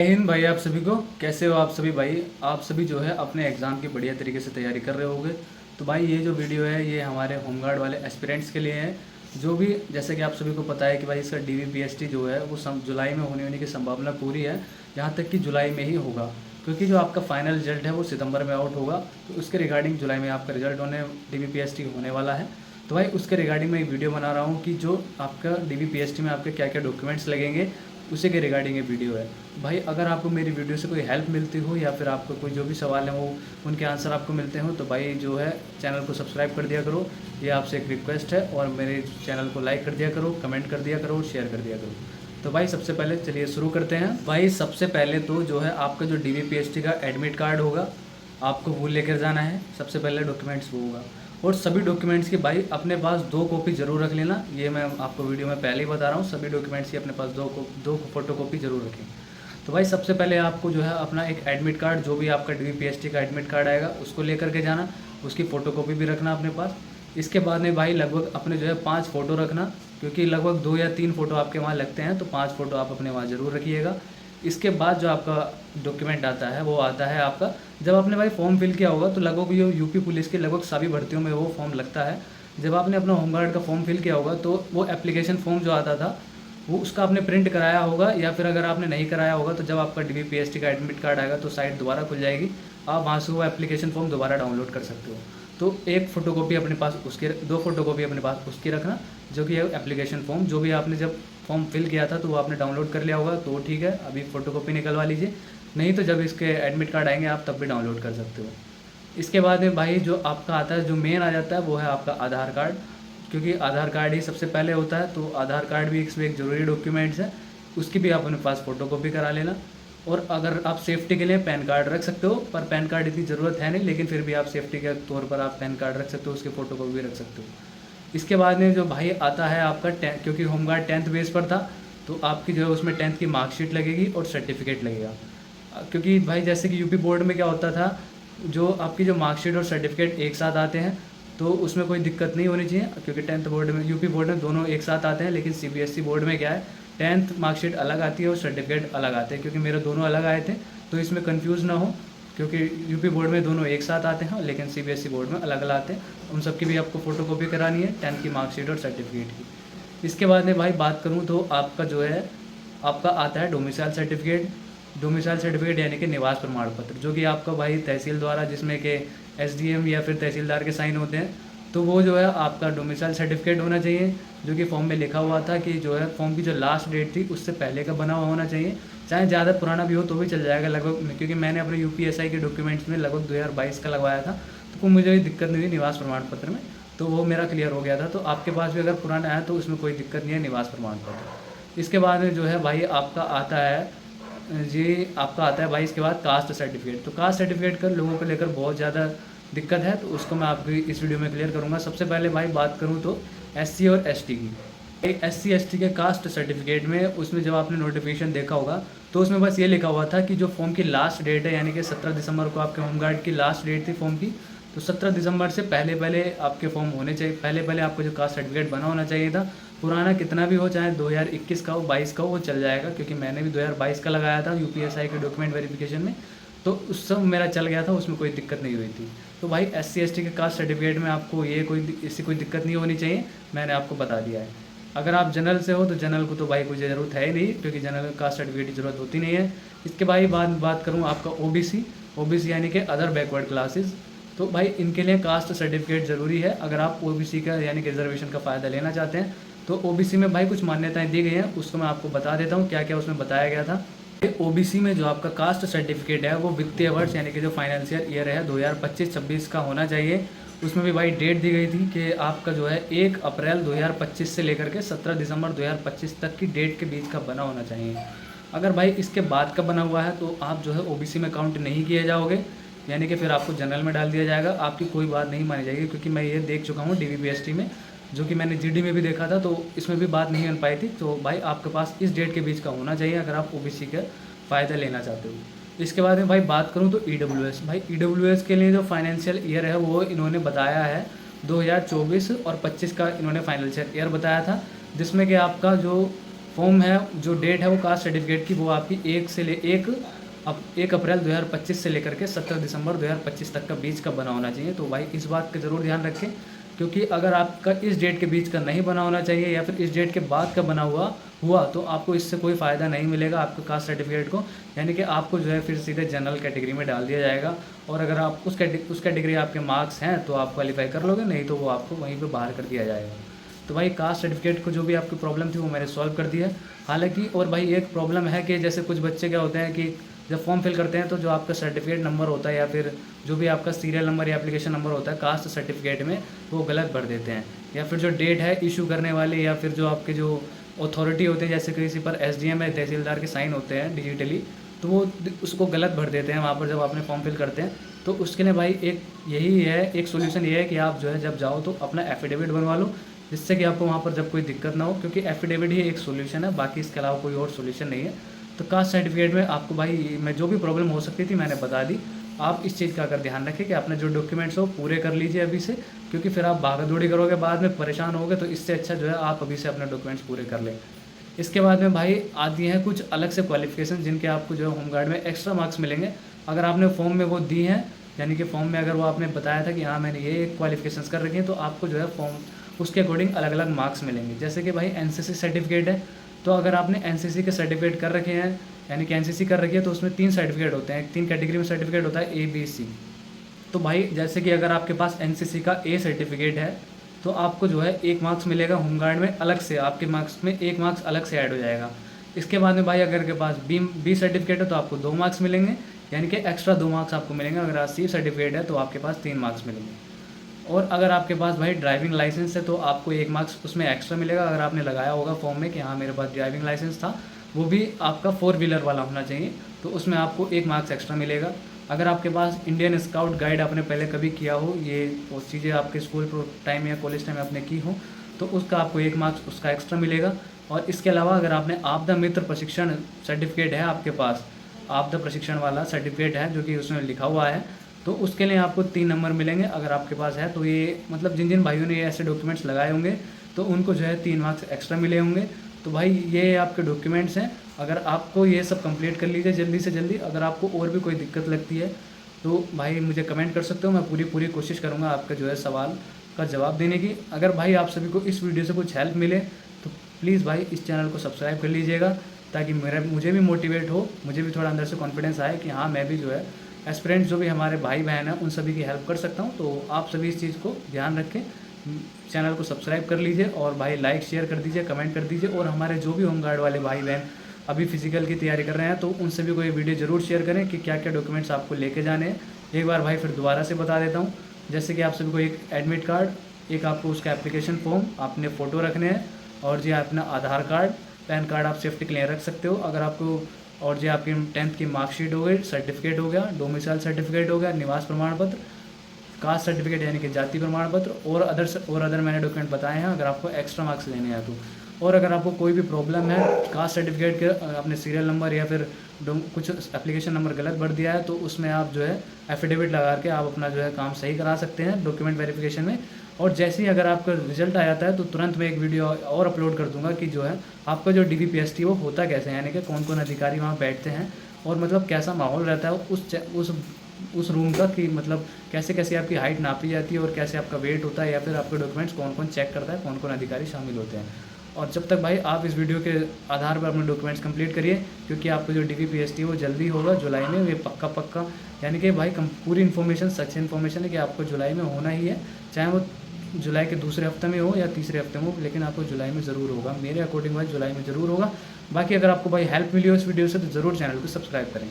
जय हिंद भाई। आप सभी को कैसे हो? आप सभी भाई, आप सभी जो है अपने एग्ज़ाम की बढ़िया तरीके से तैयारी कर रहे होगे। तो भाई ये जो वीडियो है ये हमारे होमगार्ड वाले एस्पिरेंट्स के लिए है। जो भी, जैसे कि आप सभी को पता है कि भाई इसका डीवीपीएसटी जो है वो जुलाई में होने की संभावना पूरी है। यहाँ तक कि जुलाई में ही होगा, क्योंकि जो आपका फाइनल रिजल्ट है वो सितंबर में आउट होगा। तो उसके रिगार्डिंग जुलाई में आपका रिजल्ट डीवीपीएसटी होने वाला है। तो भाई उसके रिगार्डिंग मैं एक वीडियो बना रहा हूँ कि जो आपका डीवीपीएसटी में आपके क्या क्या डॉक्यूमेंट्स लगेंगे, उसी के रिगार्डिंग ये वीडियो है। भाई अगर आपको मेरी वीडियो से कोई हेल्प मिलती हो या फिर आपको कोई जो भी सवाल है वो उनके आंसर आपको मिलते हो, तो भाई जो है चैनल को सब्सक्राइब कर दिया करो। ये आपसे एक रिक्वेस्ट है। और मेरे चैनल को लाइक कर दिया करो, कमेंट कर दिया करो, शेयर कर दिया करो। तो भाई सबसे पहले चलिए शुरू करते हैं। भाई सबसे पहले तो जो है आपका जो डीवीपीएसटी का एडमिट कार्ड होगा, आपको वो लेकर जाना है। सबसे पहले डॉक्यूमेंट्स वो होगा। और सभी डॉक्यूमेंट्स की भाई अपने पास 2 कॉपी ज़रूर रख लेना। ये मैं आपको वीडियो में पहले ही बता रहा हूँ, सभी डॉक्यूमेंट्स की अपने पास दो फोटो कॉपी ज़रूर रखें। तो भाई सबसे पहले आपको जो है अपना एक एडमिट कार्ड, जो भी आपका डीवीपीएसटी का एडमिट कार्ड आएगा उसको लेकर के जाना। उसकी फ़ोटो कॉपी भी रखना अपने पास। इसके बाद में भाई लगभग अपने जो है 5 फ़ोटो रखना, क्योंकि लगभग 2 या 3 फ़ोटो आपके वहाँ लगते हैं, तो 5 फ़ोटो आप अपने वहाँ ज़रूर रखिएगा। इसके बाद जो आपका डॉक्यूमेंट आता है वो आता है आपका, जब आपने भाई फॉर्म फिल किया होगा, तो लगभग ये यूपी पुलिस के लगभग सभी भर्तियों में वो फॉर्म लगता है। जब आपने अपना होमगार्ड का फॉर्म फिल किया होगा तो वो एप्लीकेशन फॉर्म जो आता था वो उसका आपने प्रिंट कराया होगा, या फिर अगर आपने नहीं कराया होगा तो जब आपका डीवीपीएसटी का एडमिट कार्ड आएगा तो साइट दोबारा खुल जाएगी। आप वहाँ से वो एप्लीकेशन फॉर्म दोबारा डाउनलोड कर सकते हो। तो एक फ़ोटोकॉपी अपने पास उसके, 2 फोटोकॉपी अपने पास उसकी रखना, जो कि एप्लीकेशन फॉर्म जो भी आपने जब फॉर्म फिल किया था तो वो आपने डाउनलोड कर लिया होगा तो ठीक है, अभी फ़ोटोकॉपी निकलवा लीजिए। नहीं तो जब इसके एडमिट कार्ड आएंगे आप तब भी डाउनलोड कर सकते हो। इसके बाद में भाई जो आपका आता है, जो मेन आ जाता है, वो है आपका आधार कार्ड। क्योंकि आधार कार्ड ही सबसे पहले होता है, तो आधार कार्ड भी इसमें एक ज़रूरी डॉक्यूमेंट्स है। उसकी भी आप अपने पास फ़ोटोकॉपी करा लेना। और अगर आप सेफ्टी के लिए पैन कार्ड रख सकते हो, पर पैन कार्ड इतनी ज़रूरत है नहीं, लेकिन फिर भी आप सेफ्टी के तौर पर आप पैन कार्ड रख सकते हो, उसकी फ़ोटोकॉपी भी रख सकते हो। इसके बाद में जो भाई आता है आपका क्योंकि होमगार्ड 10th बेस पर था, तो आपकी जो है उसमें 10th की मार्कशीट लगेगी और सर्टिफिकेट लगेगा। क्योंकि भाई जैसे कि यूपी बोर्ड में क्या होता था, जो आपकी जो मार्कशीट और सर्टिफिकेट एक साथ आते हैं, तो उसमें कोई दिक्कत नहीं होनी चाहिए। क्योंकि 10th बोर्ड में, यूपी बोर्ड में दोनों एक साथ आते हैं, लेकिन सीबीएसई बोर्ड में क्या है, 10th मार्कशीट अलग आती है और सर्टिफिकेट अलग आते हैं। क्योंकि मेरे दोनों अलग आए थे, तो इसमें कन्फ्यूज़ ना हो, क्योंकि यूपी बोर्ड में दोनों एक साथ आते हैं लेकिन सीबीएसई बोर्ड में अलग अलग आते हैं। उन सब की भी आपको फ़ोटोकॉपी करानी है, 10th की मार्कशीट और सर्टिफिकेट की। इसके बाद में भाई बात करूँ तो आपका जो है, आपका आता है डोमिसाइल सर्टिफिकेट। डोमिसाइल सर्टिफिकेट यानी कि निवास प्रमाण पत्र, जो कि आपका भाई तहसील द्वारा, जिसमें कि एसडीएम या फिर तहसीलदार के साइन होते हैं, तो वो जो है आपका डोमिसाइल सर्टिफिकेट होना चाहिए। जो कि फॉर्म में लिखा हुआ था कि जो है फॉर्म की जो लास्ट डेट थी उससे पहले का बना हुआ होना चाहिए। चाहे ज़्यादा पुराना भी हो तो भी चल जाएगा लगभग, क्योंकि मैंने अपने यूपीएसआई के डॉक्यूमेंट्स में लगभग 2022 का लगवाया था, तो कोई मुझे दिक्कत नहीं हुई निवास प्रमाण पत्र में, तो वो मेरा क्लियर हो गया था। तो आपके पास भी अगर पुराना है तो उसमें कोई दिक्कत नहीं है, निवास प्रमाण पत्र। इसके बाद में जो है भाई आपका आता है, जी आपका आता है भाई इसके बाद कास्ट सर्टिफिकेट। तो कास्ट सर्टिफिकेट कर लोगों को लेकर बहुत ज़्यादा दिक्कत है, तो उसको मैं आपकी इस वीडियो में क्लियर करूँगा। सबसे पहले भाई बात करूँ तो एससी और एसटी की। एससी एसटी के कास्ट सर्टिफिकेट में, उसमें जब आपने नोटिफिकेशन देखा होगा तो उसमें बस ये लिखा हुआ था कि जो फॉर्म की लास्ट डेट है, यानी कि 17 दिसंबर को आपके होमगार्ड की लास्ट डेट थी फॉर्म की, तो 17 दिसंबर से पहले पहले आपके फॉर्म होने चाहिए, पहले पहले आपको जो कास्ट सर्टिफिकेट बना होना चाहिए था। पुराना कितना भी हो, चाहे 2021 का हो, 22 का हो, वो चल जाएगा। क्योंकि मैंने भी 2022 का लगाया था यूपीएसआई के डॉक्यूमेंट वेरिफिकेशन में, तो उस सब मेरा चल गया था, उसमें कोई दिक्कत नहीं हुई थी। तो भाई एससी एसटी के कास्ट सर्टिफिकेट में आपको ये इससे कोई दिक्कत नहीं होनी चाहिए, मैंने आपको बता दिया है। अगर आप जनरल से हो तो जनरल को तो भाई कोई ज़रूरत है ही नहीं, क्योंकि जनरल कास्ट सर्टिफिकेट की ज़रूरत होती नहीं है। इसके भाई बात करूँ आपका ओबीसी। ओबीसी यानी कि अदर बैकवर्ड क्लासेस, तो भाई इनके लिए कास्ट सर्टिफिकेट ज़रूरी है। अगर आप ओबीसी का यानी कि रिजर्वेशन का फ़ायदा लेना चाहते हैं, तो ओबीसी में भाई कुछ मान्यताएं दी गई हैं, उसको मैं आपको बता देता हूँ क्या क्या उसमें बताया गया था। ओबीसी में जो आपका कास्ट सर्टिफिकेट है वो वित्तीय वर्ष यानी कि जो फाइनेंशियल ईयर है 2025-26 का होना चाहिए। उसमें भी भाई डेट दी गई थी कि आपका जो है 1 अप्रैल 2025 से लेकर के 17 दिसंबर 2025 तक की डेट के बीच का बना होना चाहिए। अगर भाई इसके बाद का बना हुआ है तो आप जो है ओबीसी में काउंट नहीं किए जाओगे, यानी कि फिर आपको जनरल में डाल दिया जाएगा, आपकी कोई बात नहीं मानी जाएगी। क्योंकि मैं ये देख चुका हूँ डीवीपीएसटी में, जो कि मैंने जीडी में भी देखा था, तो इसमें भी बात नहीं बन पाई थी। तो भाई आपके पास इस डेट के बीच का होना चाहिए अगर आप ओबीसी का फ़ायदा लेना चाहते हो। इसके बाद में भाई बात करूँ तो ईडब्ल्यूएस। भाई ईडब्ल्यूएस के लिए जो फाइनेंशियल ईयर है वो इन्होंने बताया है 2024 और 25 का इन्होंने फाइनेंशियल ईयर बताया था, जिसमें कि आपका जो फॉर्म है, जो डेट है वो कास्ट सर्टिफिकेट की, वो आपकी 1 अप्रैल 2025 से लेकर के 17 दिसंबर 2025 तक का बीच का बना होना चाहिए। तो भाई इस बात का ज़रूर ध्यान रखें, क्योंकि अगर आपका इस डेट के बीच का नहीं बना होना चाहिए या फिर इस डेट के बाद का बना हुआ तो आपको इससे कोई फ़ायदा नहीं मिलेगा आपको कास्ट सर्टिफिकेट को, यानी कि आपको जो है फिर सीधे जनरल कैटेगरी में डाल दिया जाएगा। और अगर आप उस कैटेगरी आपके मार्क्स हैं तो आप क्वालिफाई कर लोगे, नहीं तो वो आपको वहीं पर बाहर कर दिया जाएगा। तो भाई कास्ट सर्टिफिकेट को जो भी आपकी प्रॉब्लम थी वो मैंने सॉल्व कर दिया है। हालांकि और भाई एक प्रॉब्लम है कि जैसे कुछ बच्चे क्या होते हैं कि जब फॉर्म फिल करते हैं तो जो आपका सर्टिफिकेट नंबर होता है या फिर जो भी आपका सीरियल नंबर या एप्लीकेशन नंबर होता है कास्ट सर्टिफिकेट में, वो गलत भर देते हैं, या फिर जो डेट है इशू करने वाले या फिर जो आपके जो अथॉरिटी होते हैं, जैसे किसी पर SDM है, तहसीलदार के साइन होते हैं डिजिटली, तो वो उसको गलत भर देते हैं वहाँ पर जब आपने फॉर्म फिल करते हैं। तो उसके लिए भाई एक सोल्यूशन ये है कि आप जो है जब जाओ तो अपना एफिडेविट बनवा लो, जिससे कि आपको वहाँ पर जब कोई दिक्कत ना हो, क्योंकि एफिडेविट ही एक सोल्यूशन है, बाकी इसके अलावा कोई और सोल्यूशन नहीं है। तो कास्ट सर्टिफिकेट में आपको भाई मैं जो भी प्रॉब्लम हो सकती थी मैंने बता दी। आप इस चीज़ का अगर ध्यान रखें कि आपने जो डॉक्यूमेंट्स हो पूरे कर लीजिए अभी से, क्योंकि फिर आप भागा दौड़ी करोगे बाद में परेशान होगे, तो इससे अच्छा जो है आप अभी से अपने डॉक्यूमेंट्स पूरे कर लें। इसके बाद में भाई आती हैं कुछ अलग से क्वालिफिकेशन, जिनके आपको जो है होमगार्ड में एक्स्ट्रा मार्क्स मिलेंगे अगर आपने फॉर्म में वो दी हैं, यानी कि फॉर्म में अगर वो आपने बताया था कि हाँ मैंने ये क्वालिफिकेशंस कर रखी हैं, तो आपको जो है फॉर्म उसके अकॉर्डिंग अलग अलग मार्क्स मिलेंगे। जैसे कि भाई NCC सर्टिफिकेट है, तो अगर आपने NCC के सर्टिफिकेट कर रखे हैं, यानी कि NCC कर रखी है, तो उसमें 3 सर्टिफिकेट होते हैं, 3 कैटेगरी में सर्टिफिकेट होता है A, B, C। तो भाई जैसे कि अगर आपके पास NCC का A सर्टिफिकेट है तो आपको जो है 1 मार्क्स मिलेगा होमगार्ड में अलग से, आपके मार्क्स में 1 मार्क्स अलग से ऐड हो जाएगा। इसके बाद में भाई अगर के पास B सर्टिफिकेट है तो आपको 2 मार्क्स मिलेंगे, यानी कि एक्स्ट्रा 2 मार्क्स आपको मिलेंगे। अगर C सर्टिफिकेट है तो आपके पास 3 मार्क्स मिलेंगे। और अगर आपके पास भाई ड्राइविंग लाइसेंस है तो आपको 1 मार्क्स उसमें एक्स्ट्रा मिलेगा। अगर आपने लगाया होगा फॉर्म में कि हाँ मेरे पास ड्राइविंग लाइसेंस था, वो भी आपका 4 व्हीलर वाला होना चाहिए, तो उसमें आपको 1 मार्क्स एक्स्ट्रा मिलेगा। अगर आपके पास इंडियन स्काउट गाइड आपने पहले कभी किया हो, ये वो चीज़ें आपके स्कूल टाइम या कॉलेज टाइम में आपने की हो, तो उसका आपको 1 मार्क्स उसका एक्स्ट्रा मिलेगा। और इसके अलावा अगर आपने आपदा मित्र प्रशिक्षण सर्टिफिकेट है आपके पास, आपदा प्रशिक्षण वाला सर्टिफिकेट है जो कि उसमें लिखा हुआ है, तो उसके लिए आपको 3 नंबर मिलेंगे अगर आपके पास है। तो ये मतलब जिन जिन भाइयों ने ये ऐसे डॉक्यूमेंट्स लगाए होंगे तो उनको जो है 3 मार्क्स एक्स्ट्रा मिले होंगे। तो भाई ये आपके डॉक्यूमेंट्स हैं, अगर आपको ये सब कंप्लीट कर लीजिए जल्दी से जल्दी। अगर आपको और भी कोई दिक्कत लगती है तो भाई मुझे कमेंट कर सकते हो, मैं पूरी कोशिश करूँगा आपका जो है सवाल का जवाब देने की। अगर भाई आप सभी को इस वीडियो से कुछ हेल्प मिले तो प्लीज़ भाई इस चैनल को सब्सक्राइब कर लीजिएगा, ताकि मुझे भी मोटिवेट हो, मुझे भी थोड़ा अंदर से कॉन्फिडेंस आए कि हाँ मैं भी जो है एस्पिरेंट्स जो भी हमारे भाई बहन हैं उन सभी की हेल्प कर सकता हूँ। तो आप सभी इस चीज़ को ध्यान रखें, चैनल को सब्सक्राइब कर लीजिए और भाई लाइक शेयर कर दीजिए, कमेंट कर दीजिए। और हमारे जो भी होमगार्ड वाले भाई बहन अभी फिजिकल की तैयारी कर रहे हैं तो उन सभी को ये वीडियो ज़रूर शेयर करें कि क्या क्या डॉक्यूमेंट्स आपको लेके जाने हैं। एक बार भाई फिर दोबारा से बता देता हूँ, जैसे कि आप सभी को एक एडमिट कार्ड, एक आपको उसका एप्लीकेशन फॉर्म, आपने फ़ोटो रखने हैं, और जी अपना आधार कार्ड, पैन कार्ड आप सेफ्टी के लिए रख सकते हो अगर आपको, और जो आपकी 10th की मार्कशीट हो गई, सर्टिफिकेट हो गया, डोमिसाइल सर्टिफिकेट हो गया, निवास प्रमाण पत्र, कास्ट सर्टिफिकेट यानी कि जाति प्रमाण पत्र, और अदर मैंने डॉक्यूमेंट बताए हैं अगर आपको एक्स्ट्रा मार्क्स लेने हैं तो। और अगर आपको कोई भी प्रॉब्लम है कास्ट सर्टिफिकेट के, अपने सीरियल नंबर या फिर कुछ एप्लीकेशन नंबर गलत भर दिया है, तो उसमें आप जो है एफिडेविट लगा के आप अपना जो है काम सही करा सकते हैं डॉक्यूमेंट वेरिफिकेशन में। और जैसे ही अगर आपका रिजल्ट आ जाता है तो तुरंत मैं एक वीडियो और अपलोड कर दूंगा कि जो है आपका जो DVPST वो होता कैसे है, यानी कि कौन कौन अधिकारी वहाँ बैठते हैं और मतलब कैसा माहौल रहता है उस रूम का, कि मतलब कैसे कैसे आपकी हाइट नापी जाती है और कैसे आपका वेट होता है, या फिर आपके डॉक्यूमेंट्स कौन कौन चेक करता है, कौन कौन अधिकारी शामिल होते हैं। और जब तक भाई आप इस वीडियो के आधार पर अपने डॉक्यूमेंट्स कंप्लीट करिए, क्योंकि आपको जो DVPST वो जल्दी होगा जुलाई में, ये पक्का यानी कि भाई पूरी इन्फॉर्मेशन सच इन्फॉर्मेशन है कि आपको जुलाई में होना ही है, चाहे वो जुलाई के दूसरे हफ्ते में हो या तीसरे हफ्ते में हो, लेकिन आपको जुलाई में ज़रूर होगा। मेरे अकॉर्डिंग भाई जुलाई में ज़रूर होगा। बाकी अगर आपको भाई हेल्प मिली हो इस वीडियो से तो ज़रूर चैनल को सब्सक्राइब करें।